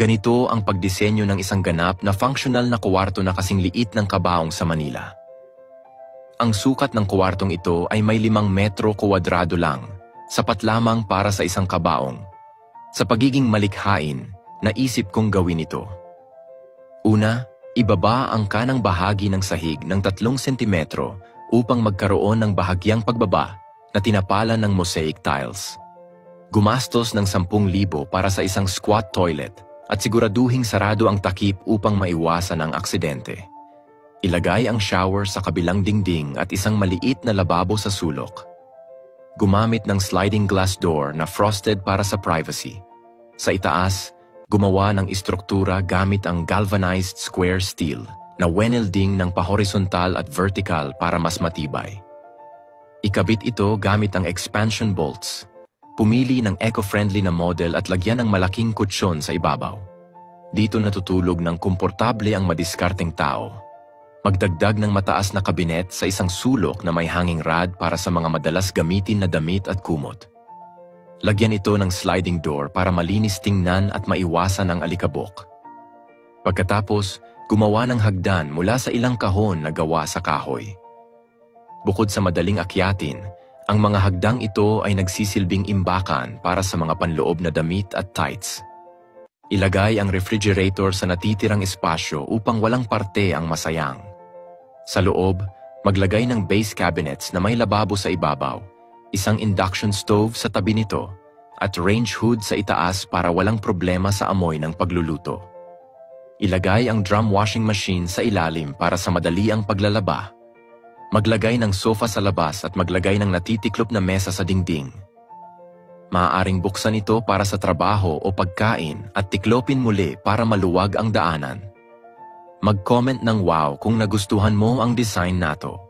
Ganito ang pagdisenyo ng isang ganap na functional na kuwarto na kasing liit ng kabaong sa Manila. Ang sukat ng kuwartong ito ay may 5 metro kuwadrado lang, sapat lamang para sa isang kabaong. Sa pagiging malikhain, naisip kong gawin ito. Una, ibaba ang kanang bahagi ng sahig ng 3 sentimetro upang magkaroon ng bahagyang pagbaba na tinapalan ng mosaic tiles. Gumastos ng 10,000 para sa isang squat toilet at siguraduhing sarado ang takip upang maiwasan ang aksidente. Ilagay ang shower sa kabilang dingding at isang maliit na lababo sa sulok. Gumamit ng sliding glass door na frosted para sa privacy. Sa itaas, gumawa ng istruktura gamit ang galvanized square steel na wenelding ng pahorizontal at vertical para mas matibay. Ikabit ito gamit ang expansion bolts. Pumili ng eco-friendly na model at lagyan ng malaking kutsyon sa ibabaw. Dito natutulog ng komportable ang madiskarteng tao. Magdagdag ng mataas na kabinet sa isang sulok na may hanging rod para sa mga madalas gamitin na damit at kumot. Lagyan ito ng sliding door para malinis tingnan at maiwasan ang alikabok. Pagkatapos, gumawa ng hagdan mula sa ilang kahon na gawa sa kahoy. Bukod sa madaling akyatin, ang mga hagdang ito ay nagsisilbing imbakan para sa mga panloob na damit at tights. Ilagay ang refrigerator sa natitirang espasyo upang walang parte ang masayang. Sa loob, maglagay ng base cabinets na may lababo sa ibabaw, isang induction stove sa tabi nito, at range hood sa itaas para walang problema sa amoy ng pagluluto. Ilagay ang drum washing machine sa ilalim para sa madali ang paglalaba. Maglagay ng sofa sa labas at maglagay ng natitiklop na mesa sa dingding. Maaaring buksan ito para sa trabaho o pagkain at tiklopin muli para maluwag ang daanan. Mag-comment ng wow kung nagustuhan mo ang design nato.